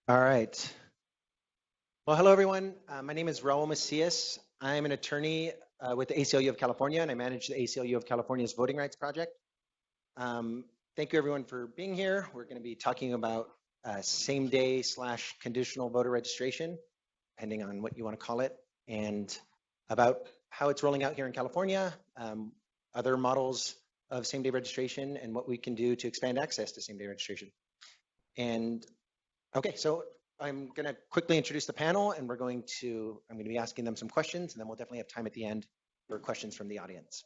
All right. Well, hello, everyone. My name is Raul Macias. I'm an attorney with the ACLU of California, and I manage the ACLU of California's Voting Rights Project. Thank you, everyone, for being here. We're going to be talking about same-day / conditional voter registration, depending on what you want to call it, and about how it's rolling out here in California, other models of same-day registration, and what we can do to expand access to same-day registration. And okay, so I'm going to quickly introduce the panel, and I'm going to be asking them some questions, and then we'll definitely have time at the end for questions from the audience.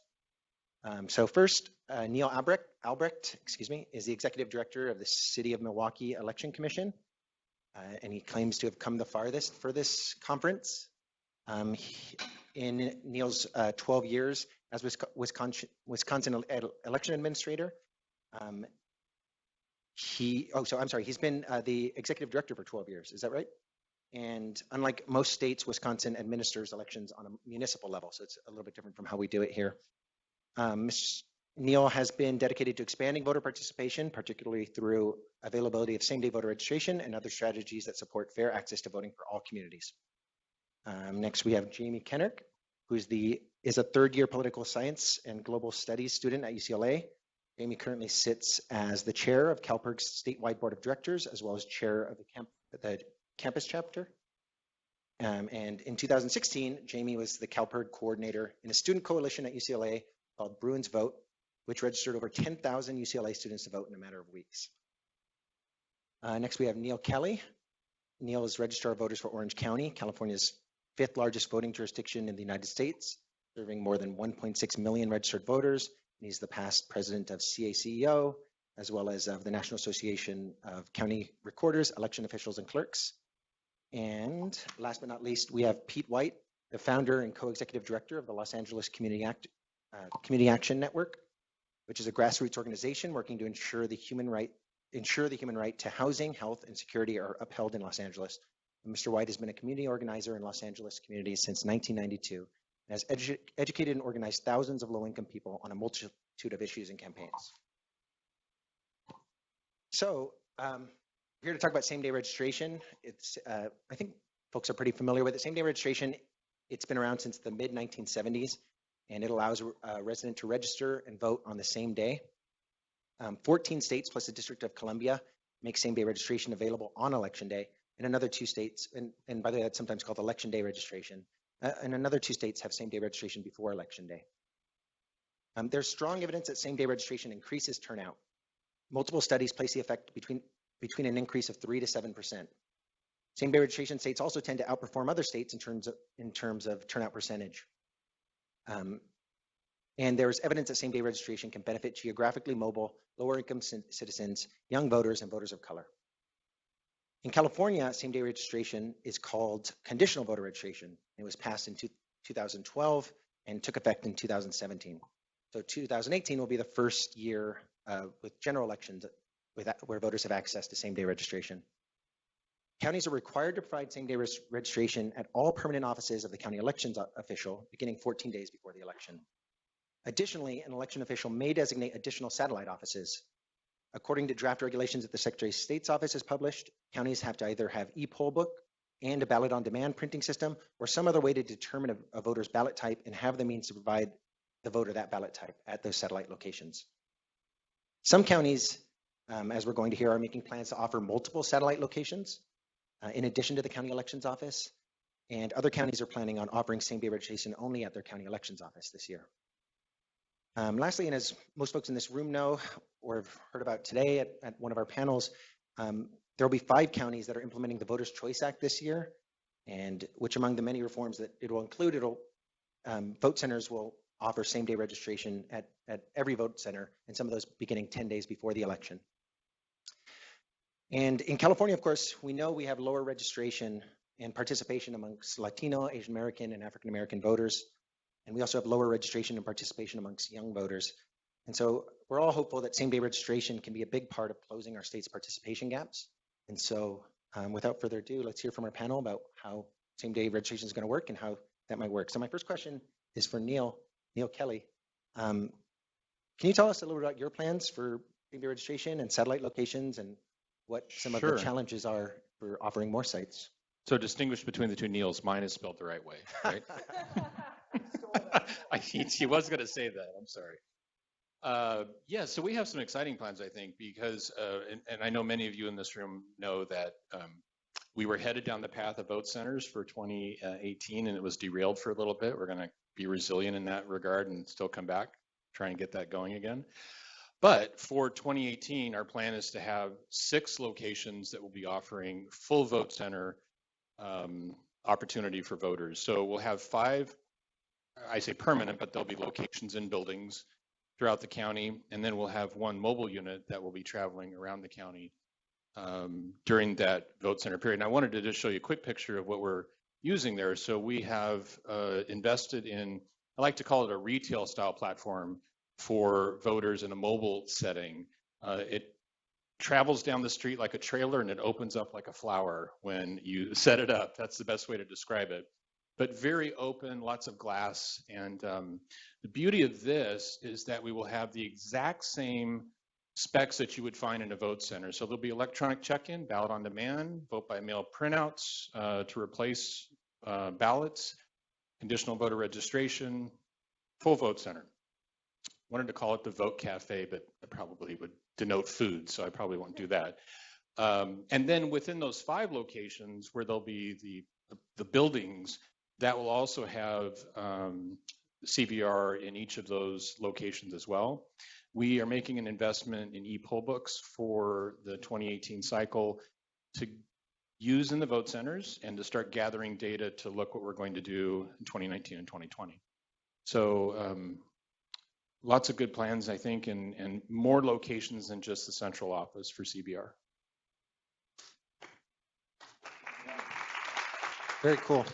So first, Neil Albrecht, is the executive director of the City of Milwaukee Election Commission, and he claims to have come the farthest for this conference. In Neil's 12 years as Wisconsin election administrator, he's been the executive director for 12 years. Is that right? And unlike most states, Wisconsin administers elections on a municipal level, so it's a little bit different from how we do it here. Neil has been dedicated to expanding voter participation, particularly through availability of same-day voter registration and other strategies that support fair access to voting for all communities. Next, we have Jamie Kennerk, who is a third-year political science and global studies student at UCLA. Jamie currently sits as the chair of CalPERG's statewide board of directors, as well as chair of the campus chapter. And in 2016, Jamie was the CalPERG coordinator in a student coalition at UCLA called Bruins Vote, which registered over 10,000 UCLA students to vote in a matter of weeks. Next, we have Neil Kelly. Neil is Registrar of Voters for Orange County, California's 5th largest voting jurisdiction in the United States, serving more than 1.6 million registered voters. He's the past president of CACEO, as well as of the National Association of County Recorders, Election Officials, and Clerks. And last but not least, we have Pete White, the founder and co-executive director of the Los Angeles Community Action Network, which is a grassroots organization working to ensure the human right to housing, health, and security are upheld in Los Angeles. And Mr. White has been a community organizer in Los Angeles communities since 1992. Has educated and organized thousands of low-income people on a multitude of issues and campaigns. So we're here to talk about same-day registration. It's I think folks are pretty familiar with it. Same-day registration, it's been around since the mid-1970s, and it allows a resident to register and vote on the same day. 14 states plus the District of Columbia make same-day registration available on Election Day, and another 2 states, and by the way, that's sometimes called Election Day registration, and another 2 states have same-day registration before Election Day. There's strong evidence that same-day registration increases turnout. Multiple studies place the effect between an increase of 3 to 7%. Same-day registration states also tend to outperform other states in terms of turnout percentage. And there's evidence that same-day registration can benefit geographically mobile, lower-income citizens, young voters, and voters of color. In California, same-day registration is called conditional voter registration. It was passed in 2012 and took effect in 2017. So 2018 will be the first year with general elections where voters have access to same-day registration. Counties are required to provide same-day registration at all permanent offices of the county elections official beginning 14 days before the election. Additionally, an election official may designate additional satellite offices. According to draft regulations that the Secretary of State's office has published, counties have to either have e-poll book and a ballot on demand printing system or some other way to determine a voter's ballot type and have the means to provide the voter that ballot type at those satellite locations. Some counties, as we're going to hear, are making plans to offer multiple satellite locations in addition to the county elections office, and other counties are planning on offering same-day registration only at their county elections office this year. Lastly, and as most folks in this room know or have heard about today at one of our panels, there will be 5 counties that are implementing the Voters' Choice Act this year, and which among the many reforms that it will include, vote centers will offer same-day registration at every vote center, and some of those beginning 10 days before the election. And in California, of course, we know we have lower registration and participation amongst Latino, Asian American, and African American voters. And we also have lower registration and participation amongst young voters. And so we're all hopeful that same-day registration can be a big part of closing our state's participation gaps. And so without further ado, let's hear from our panel about how same-day registration is going to work and how that might work. So my first question is for Neil Kelly. Can you tell us a little bit about your plans for same-day registration and satellite locations and what some of the challenges are for offering more sites. So distinguish between the two Neils. Mine is spelled the right way, right? He was going to say that. I'm sorry. Yeah, so we have some exciting plans, I think, because, and I know many of you in this room know that we were headed down the path of vote centers for 2018, and it was derailed for a little bit. We're going to be resilient in that regard and still come back, try and get that going again. But for 2018, our plan is to have 6 locations that will be offering full vote center opportunity for voters. So we'll have 5, I say permanent, but there'll be locations in buildings throughout the county, and then we'll have 1 mobile unit that will be traveling around the county during that vote center period. And I wanted to just show you a quick picture of what we're using there. So we have invested in, I like to call it a retail style platform for voters in a mobile setting. It travels down the street like a trailer and it opens up like a flower when you set it up. That's the best way to describe it. But very open, lots of glass. And the beauty of this is that we will have the exact same specs that you would find in a vote center. So there'll be electronic check-in, ballot on demand, vote by mail printouts to replace ballots, conditional voter registration, full vote center. Wanted to call it the Vote Cafe, but it probably would denote food, so I probably won't do that. And then within those 5 locations where there'll be the buildings, that will also have CVR in each of those locations as well. We are making an investment in e-poll books for the 2018 cycle to use in the vote centers and to start gathering data to look what we're going to do in 2019 and 2020. So lots of good plans, I think, and more locations than just the central office for CVR. Very cool.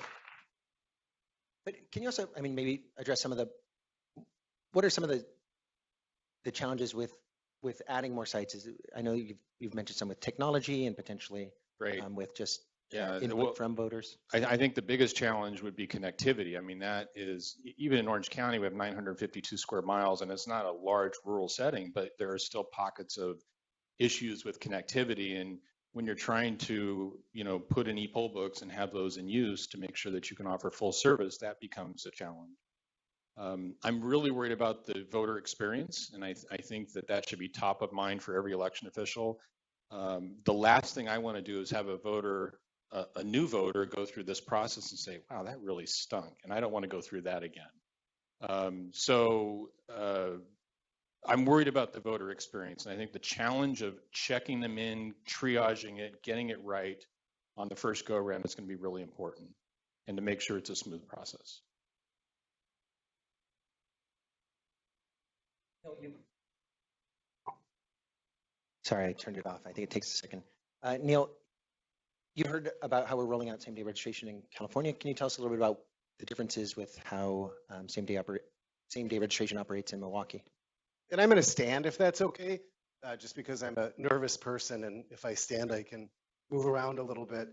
But can you also, I mean, maybe address some of what are some of the challenges with adding more sites? I know you've mentioned some with technology and potentially with just input from voters. I think the biggest challenge would be connectivity. I mean, that is, even in Orange County, we have 952 square miles, and it's not a large rural setting, but there are still pockets of issues with connectivity. And when you're trying to, put in e-poll books and have those in use to make sure that you can offer full service, that becomes a challenge. I'm really worried about the voter experience, and I think that should be top of mind for every election official. The last thing I want to do is have a new voter go through this process and say, wow, that really stunk, and I don't want to go through that again. So I'm worried about the voter experience, and I think the challenge of checking them in, triaging it, getting it right on the first go around is going to be really important, and to make sure it's a smooth process. Sorry, I turned it off. I think it takes a second. Neil, you heard about how we're rolling out same-day registration in California. Can you tell us a little bit about the differences with how same-day registration operates in Milwaukee? And I'm going to stand if that's okay, just because I'm a nervous person, and if I stand, I can move around a little bit.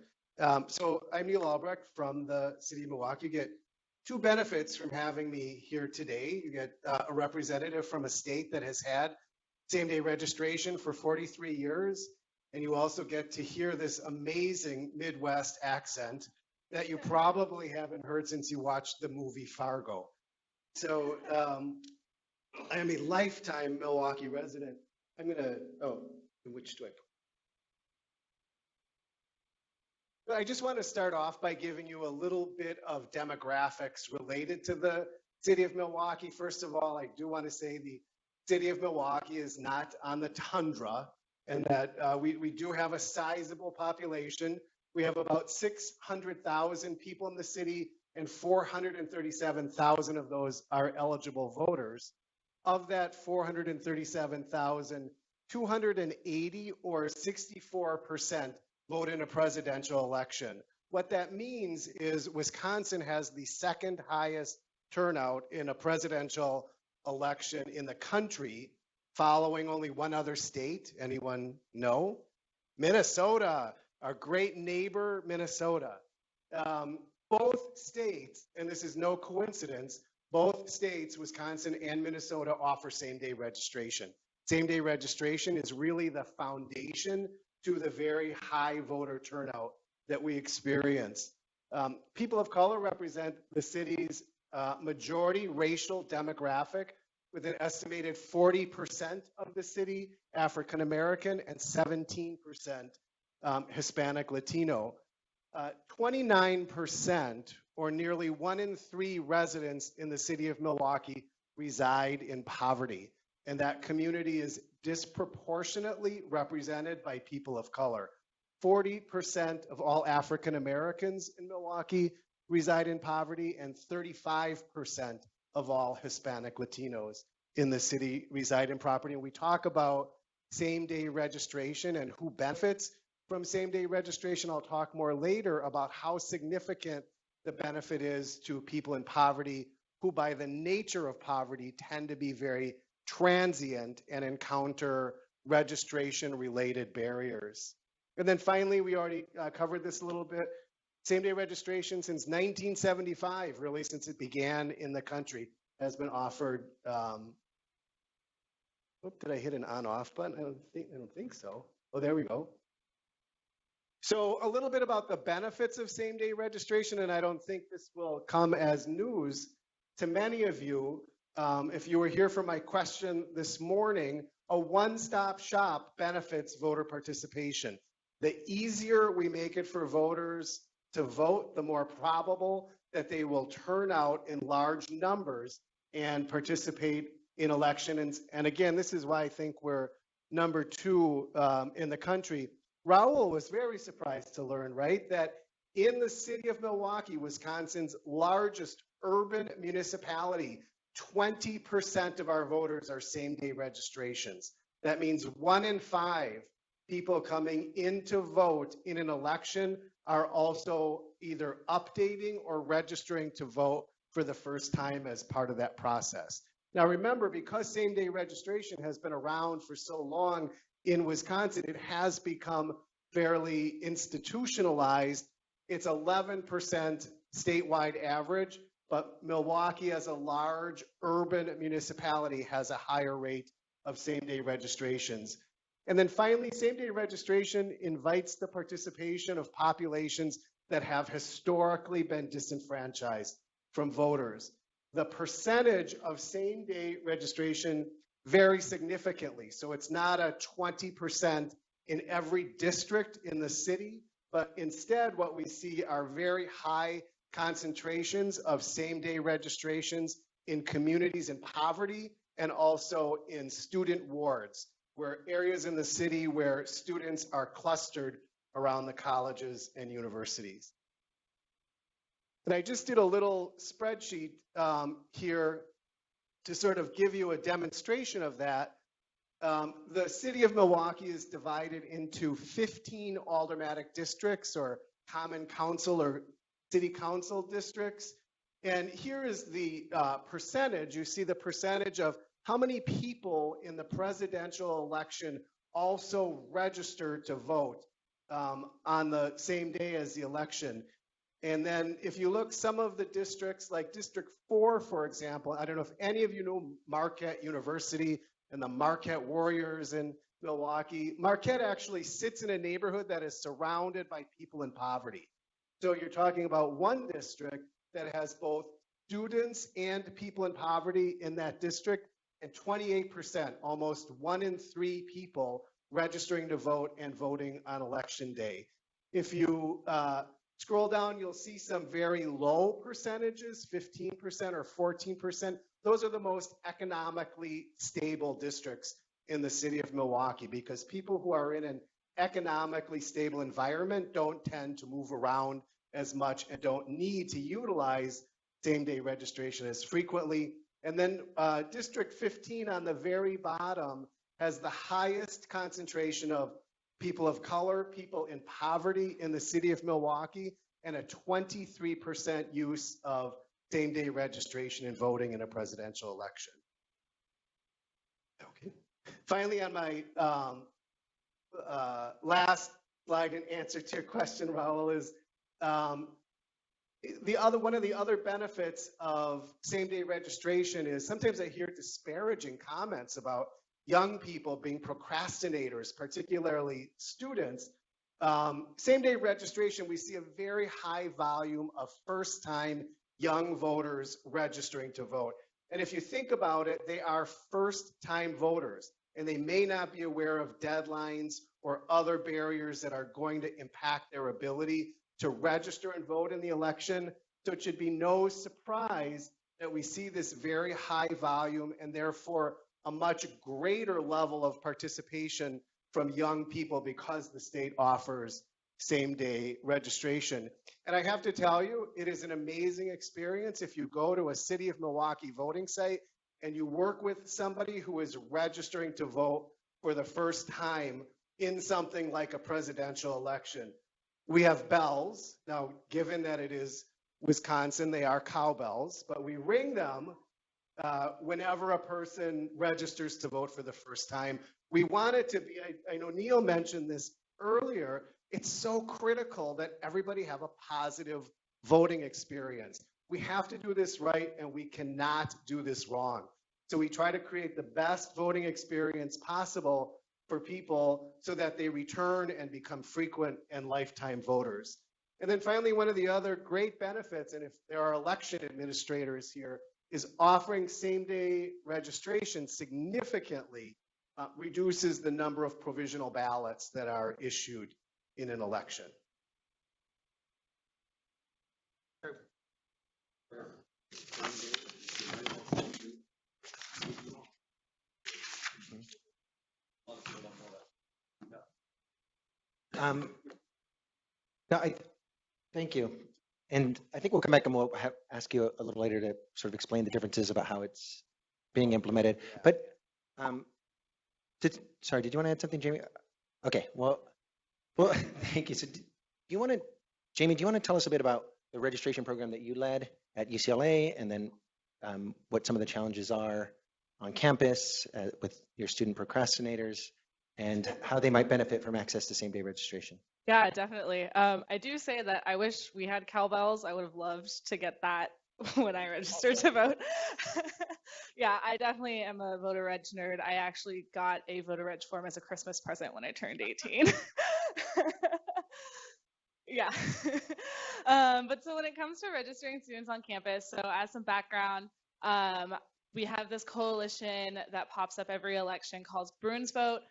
So I'm Neil Albrecht from the city of Milwaukee. You get 2 benefits from having me here today. You get a representative from a state that has had same-day registration for 43 years, and you also get to hear this amazing Midwest accent that you probably haven't heard since you watched the movie Fargo. So I am a lifetime Milwaukee resident. I'm gonna, which do I put? I just want to start off by giving you a little bit of demographics related to the city of Milwaukee. First of all, I do want to say the city of Milwaukee is not on the tundra, and that we do have a sizable population. We have about 600,000 people in the city, and 437,000 of those are eligible voters. Of that 437,000, 280 or 64% vote in a presidential election. What that means is Wisconsin has the 2nd highest turnout in a presidential election in the country, following only one other state. Anyone know? Minnesota, our great neighbor, Minnesota. Both states, and this is no coincidence, both states, Wisconsin and Minnesota, offer same-day registration. Same-day registration is really the foundation to the very high voter turnout that we experience. People of color represent the city's majority racial demographic, with an estimated 40% of the city African American and 17% Hispanic Latino. 29%, or nearly 1 in 3 residents in the city of Milwaukee, reside in poverty, and that community is disproportionately represented by people of color. 40% of all African Americans in Milwaukee reside in poverty, and 35% of all Hispanic Latinos in the city reside in poverty. And we talk about same-day registration and who benefits from same-day registration. I'll talk more later about how significant the benefit is to people in poverty, who by the nature of poverty tend to be very transient and encounter registration-related barriers. And then finally, we already covered this a little bit, same-day registration since 1975, really since it began in the country, has been offered. Did I hit an on-off button? I don't think so. Oh, there we go. So a little bit about the benefits of same-day registration, and I don't think this will come as news to many of you. If you were here for my question this morning, a one-stop shop benefits voter participation. The easier we make it for voters to vote, the more probable that they will turn out in large numbers and participate in elections. And again, this is why I think we're number 2 in the country. Raul was very surprised to learn, right, that in the city of Milwaukee, Wisconsin's largest urban municipality, 20% of our voters are same-day registrations. That means 1 in 5 people coming in to vote in an election are also either updating or registering to vote for the first time as part of that process. Now remember, because same-day registration has been around for so long in Wisconsin, it has become fairly institutionalized. It's 11% statewide average, but Milwaukee, as a large urban municipality, has a higher rate of same-day registrations. And then finally, same-day registration invites the participation of populations that have historically been disenfranchised from voters. The percentage of same-day registration varies significantly. So it's not a 20% in every district in the city, but instead what we see are very high concentrations of same-day registrations in communities in poverty and also in student wards, where areas in the city where students are clustered around the colleges and universities. And I just did a little spreadsheet here to sort of give you a demonstration of that. The city of Milwaukee is divided into 15 aldermanic districts, or common council or city council districts. And here is the percentage. You see the percentage of how many people in the presidential election also registered to vote on the same day as the election. And then if you look, some of the districts, like District 4, for example, I don't know if any of you know Marquette University and the Marquette Warriors in Milwaukee. Marquette actually sits in a neighborhood that is surrounded by people in poverty. So you're talking about one district that has both students and people in poverty in that district, and 28%, almost 1 in 3 people registering to vote and voting on election day. If you scroll down, you'll see some very low percentages, 15% or 14%. Those are the most economically stable districts in the city of Milwaukee, because people who are in an economically stable environment don't tend to move around as much and don't need to utilize same-day registration as frequently. And then District 15 on the very bottom has the highest concentration of people of color, people in poverty in the city of Milwaukee, and a 23% use of same-day registration and voting in a presidential election. Okay. Finally, on my last slide in answer to your question, Raul, is one of the other benefits of same-day registration is sometimes I hear disparaging comments about young people being procrastinators, particularly students, same-day registration, we see a very high volume of first-time young voters registering to vote. And if you think about it, they are first-time voters, and they may not be aware of deadlines or other barriers that are going to impact their ability to register and vote in the election. So it should be no surprise that we see this very high volume and therefore a much greater level of participation from young people because the state offers same-day registration. And I have to tell you, it is an amazing experience if you go to a City of Milwaukee voting site and you work with somebody who is registering to vote for the first time in something like a presidential election. We have bells. Now, given that it is Wisconsin, they are cowbells, but we ring them whenever a person registers to vote for the first time. We want it to be, I know Neil mentioned this earlier, it's so critical that everybody have a positive voting experience. We have to do this right, and we cannot do this wrong. So we try to create the best voting experience possible for people so that they return and become frequent and lifetime voters. And then finally, one of the other great benefits, and if there are election administrators here, is offering same-day registration significantly reduces the number of provisional ballots that are issued in an election. Thank you. And I think we'll come back and we'll ask you a little later to sort of explain the differences about how it's being implemented. But did you want to add something, Jamie? Okay, well, thank you. So Jamie, do you want to tell us a bit about the registration program that you led at UCLA, and then what some of the challenges are on campus with your student procrastinators, and how they might benefit from access to same-day registration? Yeah, definitely. I do say that I wish we had cowbells. I would have loved to get that when I registered to vote. Yeah, I definitely am a voter reg nerd. I actually got a voter reg form as a Christmas present when I turned 18. Yeah. But so when it comes to registering students on campus, so as some background, we have this coalition that pops up every election called Bruins Vote.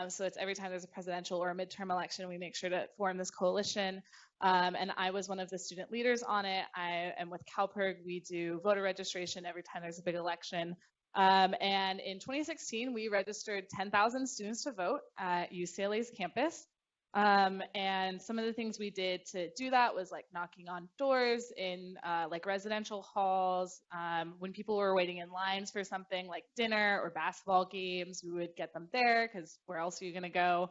So it's every time there's a presidential or a midterm election, we make sure to form this coalition. And I was one of the student leaders on it. I am with CalPERG. We do voter registration every time there's a big election. And in 2016, we registered 10,000 students to vote at UCLA's campus. And some of the things we did to do that was like knocking on doors in like residential halls. When people were waiting in lines for something like dinner or basketball games, we would get them there because where else are you going to go?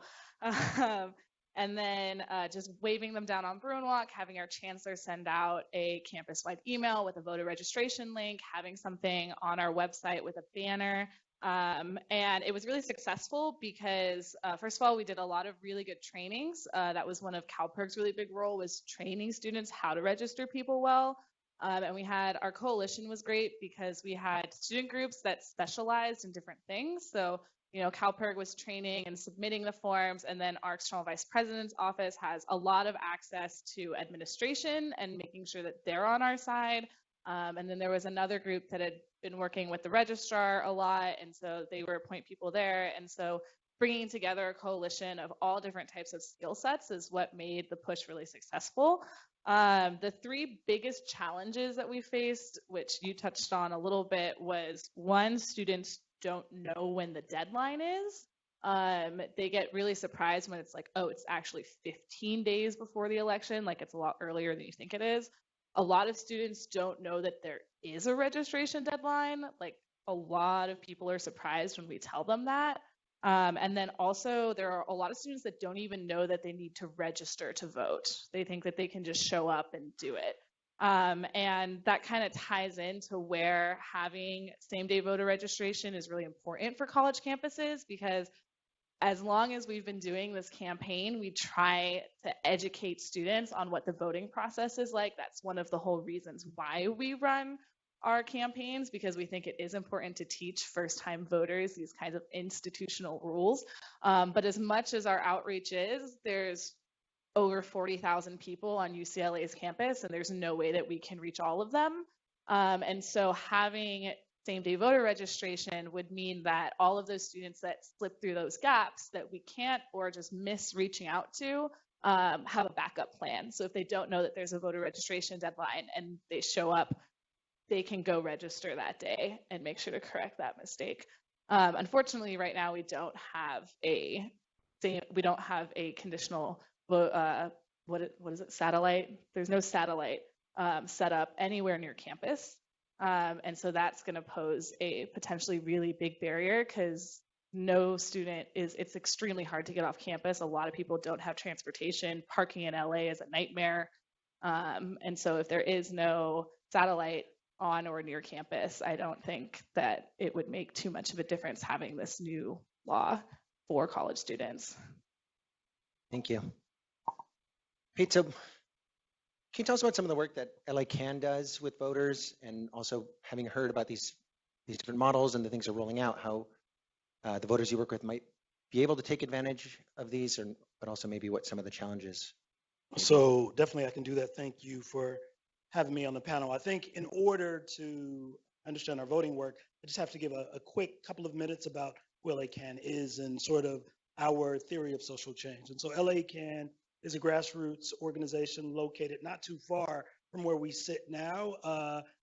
And then just waving them down on Bruin Walk, having our chancellor send out a campus-wide email with a voter registration link, having something on our website with a banner. And it was really successful because, first of all, we did a lot of really good trainings. That was one of CalPERG's really big role, was training students how to register people well. And we had, our coalition was great because we had student groups that specialized in different things. So, you know, CalPERG was training and submitting the forms, and then our external vice president's office has a lot of access to administration and making sure that they're on our side. And then there was another group that had been working with the registrar a lot, and so they were point people there. And so bringing together a coalition of all different types of skill sets is what made the push really successful. The three biggest challenges that we faced, which you touched on a little bit, was one, students don't know when the deadline is. They get really surprised when it's like, oh, it's actually 15 days before the election, like it's a lot earlier than you think it is. A lot of students don't know that there is a registration deadline. Like a lot of people are surprised when we tell them that. And then also there are a lot of students that don't even know that they need to register to vote. They think that they can just show up and do it. And that kind of ties into where having same-day voter registration is really important for college campuses, because as long as we've been doing this campaign, we try to educate students on what the voting process is like. That's one of the whole reasons why we run our campaigns because we think it is important to teach first-time voters these kinds of institutional rules. But as much as our outreach is, there's over 40,000 people on UCLA's campus, and there's no way that we can reach all of them. And so having same-day voter registration would mean that all of those students that slip through those gaps that we can't or just miss reaching out to have a backup plan. So if they don't know that there's a voter registration deadline and they show up, they can go register that day and make sure to correct that mistake. Unfortunately, right now we don't have a conditional what is it, satellite? There's no satellite set up anywhere near campus. And so that's going to pose a potentially really big barrier because it's extremely hard to get off campus. A lot of people don't have transportation. Parking in LA is a nightmare. And so if there is no satellite on or near campus, I don't think that it would make too much of a difference having this new law for college students. Thank you. Hey, so can you tell us about some of the work that LA Can does with voters, and also having heard about these different models and the things they're rolling out, how the voters you work with might be able to take advantage of these, but also maybe what some of the challenges may be? So definitely I can do that. Thank you for having me on the panel. I think in order to understand our voting work, I just have to give a quick couple of minutes about who LA Can is and sort of our theory of social change. And so LA Can is a grassroots organization located not too far from where we sit now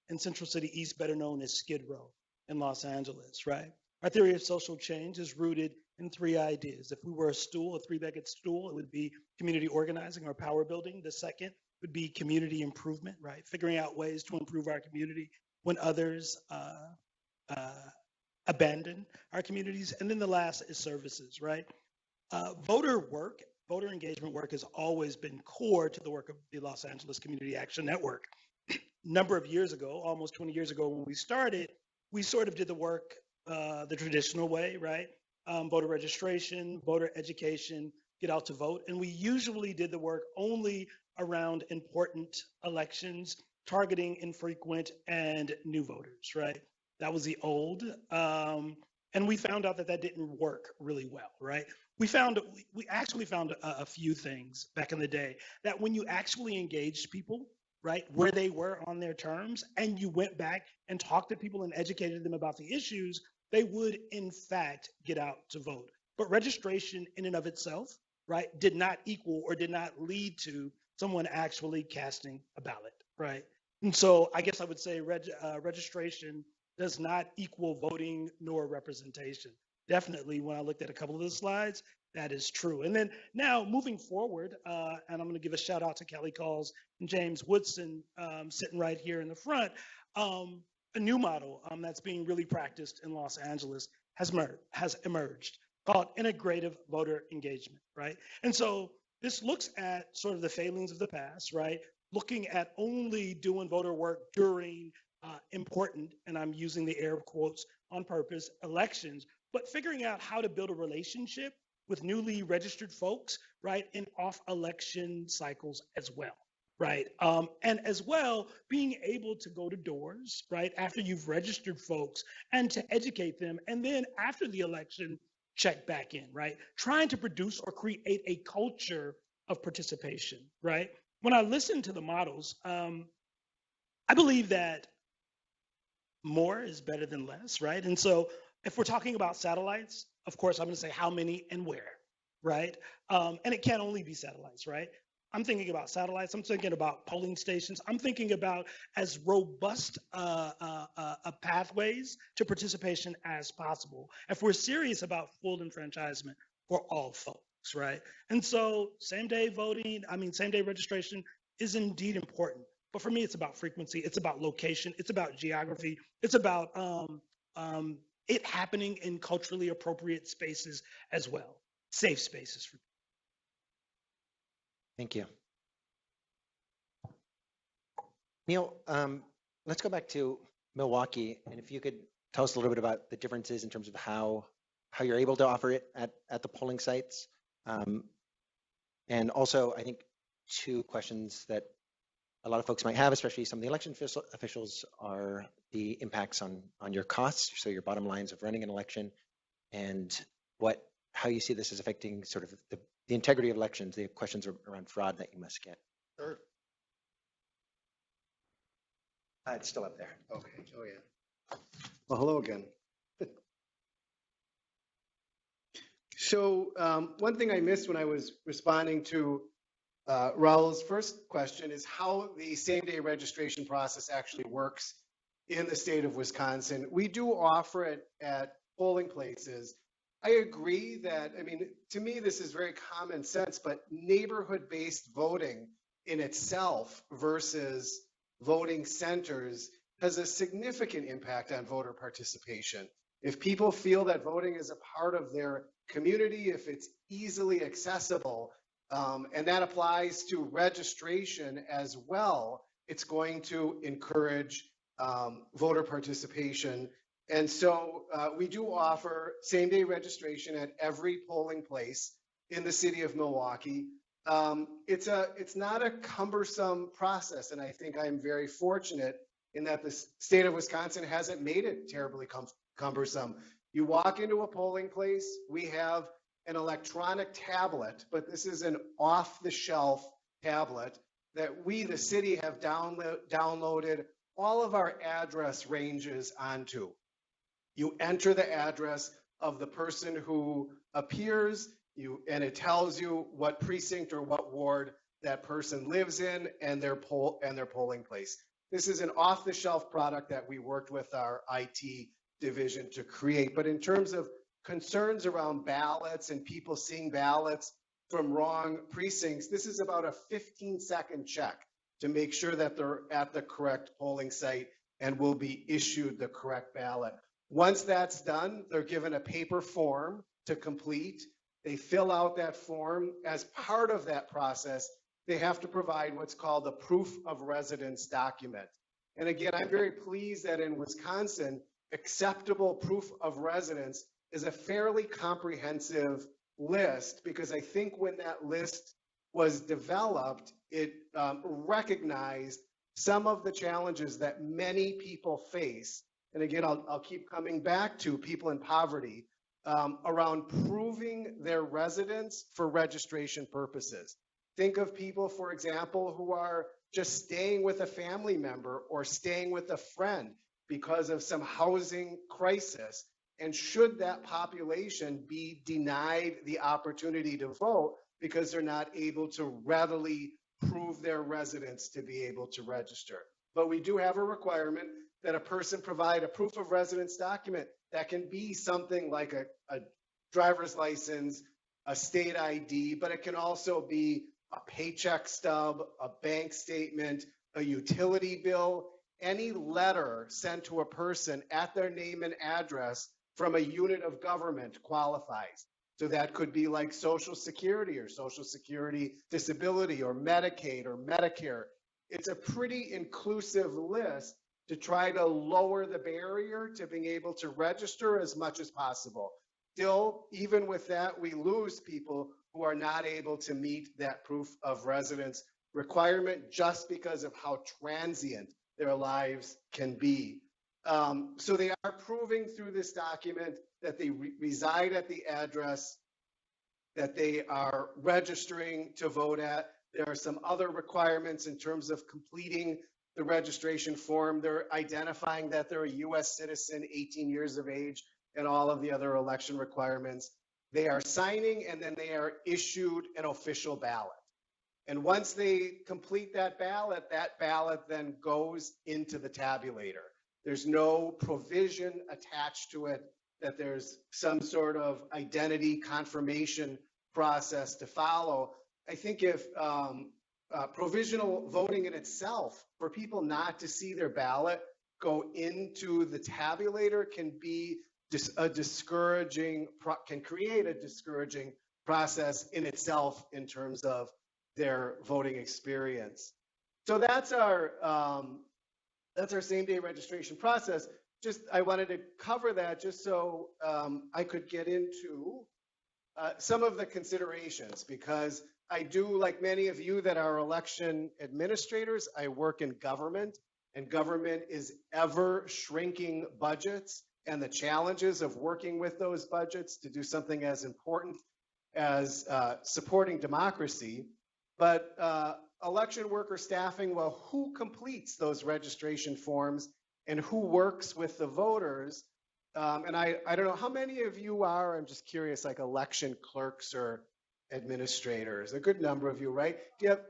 in Central City East, better known as Skid Row in Los Angeles, right? Our theory of social change is rooted in three ideas. If we were a stool, a three-legged stool, it would be community organizing or power building. The second would be community improvement, right? Figuring out ways to improve our community when others abandon our communities. And then the last is services, right? Voter engagement work has always been core to the work of the Los Angeles Community Action Network. A number of years ago, almost 20 years ago when we started, we sort of did the work the traditional way, right? Voter registration, voter education, get out to vote. And we usually did the work only around important elections, targeting infrequent and new voters, right? That was the old. And we found out that that didn't work really well, right? We actually found a few things back in the day, that when you actually engaged people, right, where they were on their terms, and you went back and talked to people and educated them about the issues, they would in fact get out to vote. But registration in and of itself, right, did not equal or did not lead to someone actually casting a ballot, right? And so I guess I would say registration does not equal voting nor representation. Definitely, when I looked at a couple of the slides, that is true. And then now moving forward, and I'm going to give a shout out to Kelly Calls and James Woodson sitting right here in the front. A new model that's being really practiced in Los Angeles has emerged called integrative voter engagement, right? And so this looks at sort of the failings of the past, right? Looking at only doing voter work during important, and I'm using the air quotes on purpose, elections, but figuring out how to build a relationship with newly registered folks, right, in off-election cycles as well, right? And as well, being able to go to doors, right, after you've registered folks and to educate them, and then after the election, check back in, right? Trying to produce or create a culture of participation, right? When I listen to the models, I believe that more is better than less, right? And so if we're talking about satellites, of course, I'm going to say how many and where, right? And it can't only be satellites, right? I'm thinking about satellites. I'm thinking about polling stations. I'm thinking about as robust pathways to participation as possible if we're serious about full enfranchisement for all folks, right? And so same-day registration is indeed important. But for me, it's about frequency. It's about location. It's about geography. It's about it happening in culturally appropriate spaces as well, safe spaces. Thank you. Neil, let's go back to Milwaukee, and if you could tell us a little bit about the differences in terms of how you're able to offer it at the polling sites. And also, I think two questions that a lot of folks might have, especially some of the election officials, are the impacts on your costs, so your bottom lines of running an election, and how you see this as affecting sort of the integrity of elections, the questions around fraud that you must get. Sure. It's still up there. Okay. Oh, yeah. Well, hello again. So one thing I missed when I was responding to Raul's first question is how the same-day registration process actually works in the state of Wisconsin. We do offer it at polling places. I agree that, I mean, to me, this is very common sense, but neighborhood-based voting in itself versus voting centers has a significant impact on voter participation. If people feel that voting is a part of their community, if it's easily accessible, and that applies to registration as well, it's going to encourage voter participation. And so we do offer same-day registration at every polling place in the city of Milwaukee. It's not a cumbersome process, and I think I'm very fortunate in that the state of Wisconsin hasn't made it terribly cumbersome. You walk into a polling place, we have an electronic tablet, but this is an off-the-shelf tablet that we, the city, have downloaded all of our address ranges onto. You enter the address of the person who appears, and it tells you what precinct or what ward that person lives in and their polling place. This is an off-the-shelf product that we worked with our IT division to create. But in terms of concerns around ballots and people seeing ballots from wrong precincts, this is about a 15-second check to make sure that they're at the correct polling site and will be issued the correct ballot. Once that's done, they're given a paper form to complete. They fill out that form. As part of that process, they have to provide what's called a proof of residence document. And again, I'm very pleased that in Wisconsin, acceptable proof of residence is a fairly comprehensive list, because I think when that list was developed, it recognized some of the challenges that many people face. And again, I'll keep coming back to people in poverty around proving their residence for registration purposes. Think of people, for example, who are just staying with a family member or staying with a friend because of some housing crisis. And should that population be denied the opportunity to vote because they're not able to readily prove their residence to be able to register? But we do have a requirement that a person provide a proof of residence document that can be something like a driver's license, a state ID, but it can also be a paycheck stub, a bank statement, a utility bill, any letter sent to a person at their name and address from a unit of government qualifies. So that could be like Social Security or Social Security Disability or Medicaid or Medicare. It's a pretty inclusive list to try to lower the barrier to being able to register as much as possible. Still, even with that, we lose people who are not able to meet that proof of residence requirement just because of how transient their lives can be. So they are proving through this document that they reside at the address that they are registering to vote at. There are some other requirements in terms of completing the registration form. They're identifying that they're a U.S. citizen, 18 years of age, and all of the other election requirements. They are signing, and then they are issued an official ballot. And once they complete that ballot then goes into the tabulator. There's no provision attached to it that there's some sort of identity confirmation process to follow. I think if provisional voting in itself, for people not to see their ballot go into the tabulator, can be can create a discouraging process in itself in terms of their voting experience. So that's our same-day registration process. Just I wanted to cover that just so I could get into some of the considerations, because I do, like many of you that are election administrators, I work in government, and government is ever shrinking budgets, and the challenges of working with those budgets to do something as important as supporting democracy. But election worker staffing, well, who completes those registration forms and who works with the voters? And I don't know how many of you are, I'm just curious, like election clerks or administrators, a good number of you, right? Do you have,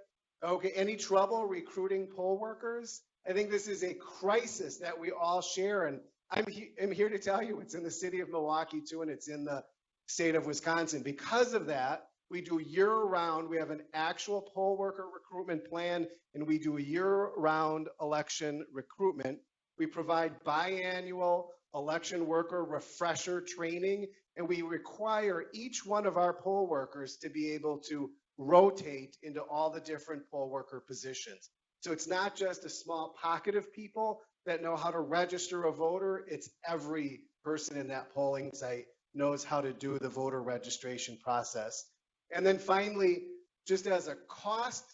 okay, any trouble recruiting poll workers? I think this is a crisis that we all share, and I'm here to tell you it's in the city of Milwaukee too, and it's in the state of Wisconsin. Because of that, we do year-round, we have an actual poll worker recruitment plan, and we do year-round election recruitment. We provide biannual election worker refresher training, and we require each one of our poll workers to be able to rotate into all the different poll worker positions. So it's not just a small pocket of people that know how to register a voter, it's every person in that polling site knows how to do the voter registration process. And then finally, just as a cost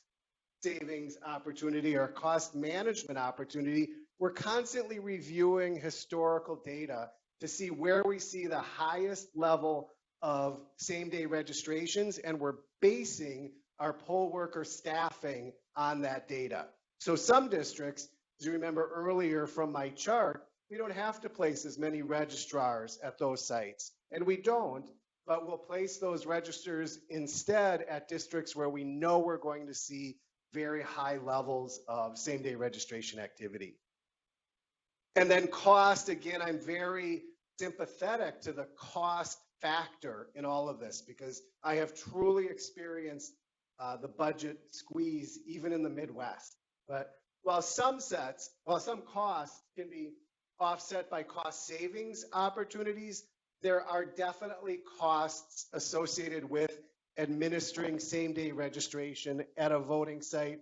savings opportunity or cost management opportunity, we're constantly reviewing historical data to see where we see the highest level of same-day registrations, and we're basing our poll worker staffing on that data. So some districts, as you remember earlier from my chart, we don't have to place as many registrars at those sites, and we don't, but we'll place those registers instead at districts where we know we're going to see very high levels of same-day registration activity. And then cost, again, I'm very sympathetic to the cost factor in all of this because I have truly experienced the budget squeeze even in the Midwest. But while some costs can be offset by cost savings opportunities, there are definitely costs associated with administering same-day registration at a voting site.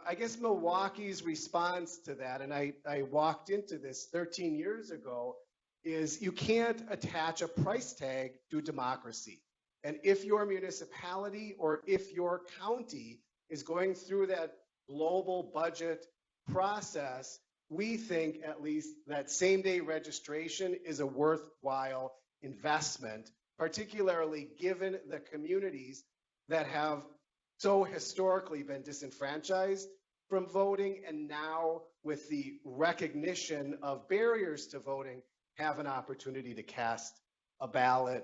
I guess Milwaukee's response to that, and I walked into this 13 years ago, is you can't attach a price tag to democracy. And if your municipality or if your county is going through that global budget process, we think at least that same-day registration is a worthwhile investment, particularly given the communities that have so historically been disenfranchised from voting, and now with the recognition of barriers to voting, have an opportunity to cast a ballot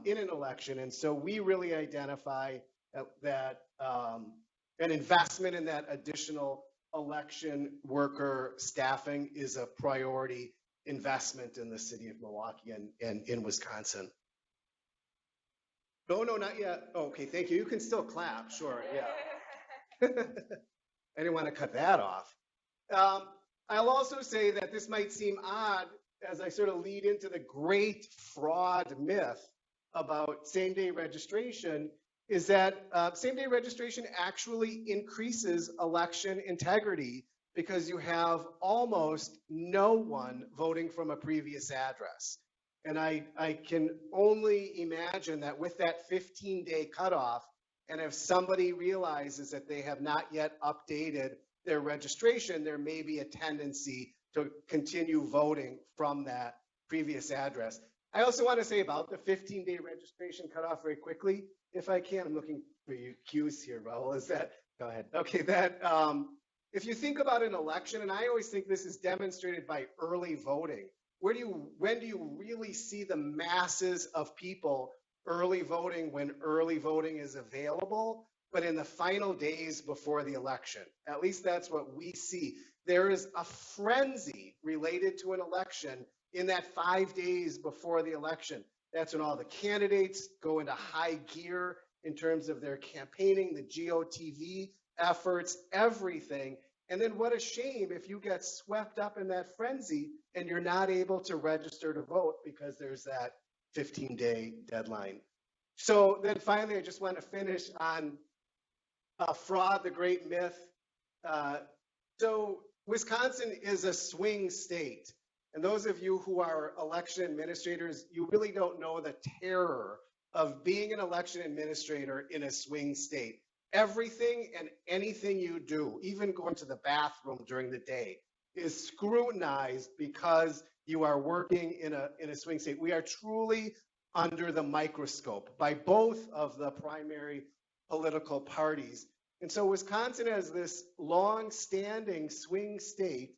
in an election. And so we really identify that an investment in that additional election worker staffing is a priority investment in the city of Milwaukee and in Wisconsin. No, not yet. Oh, okay, thank you. You can still clap, sure, yeah. I didn't want to cut that off. I'll also say that this might seem odd as I sort of lead into the great fraud myth about same-day registration, is that same-day registration actually increases election integrity because you have almost no one voting from a previous address. And I can only imagine that with that 15-day cutoff, and if somebody realizes that they have not yet updated their registration, there may be a tendency to continue voting from that previous address. I also want to say about the 15-day registration cutoff very quickly, if I can. I'm looking for your cues here, Raul. Is that, go ahead. Okay, that, if you think about an election, and I always think this is demonstrated by early voting, when do you really see the masses of people early voting when early voting is available? But in the final days before the election. At least that's what we see. There is a frenzy related to an election in that 5 days before the election. That's when all the candidates go into high gear in terms of their campaigning, the GOTV efforts, everything. And then what a shame if you get swept up in that frenzy and you're not able to register to vote because there's that 15-day deadline. So then finally, I just want to finish on fraud, the great myth. So Wisconsin is a swing state. And those of you who are election administrators, you really don't know the terror of being an election administrator in a swing state. Everything and anything you do, even going to the bathroom during the day, is scrutinized because you are working in a swing state. We are truly under the microscope by both of the primary political parties. And so Wisconsin, as this long-standing swing state,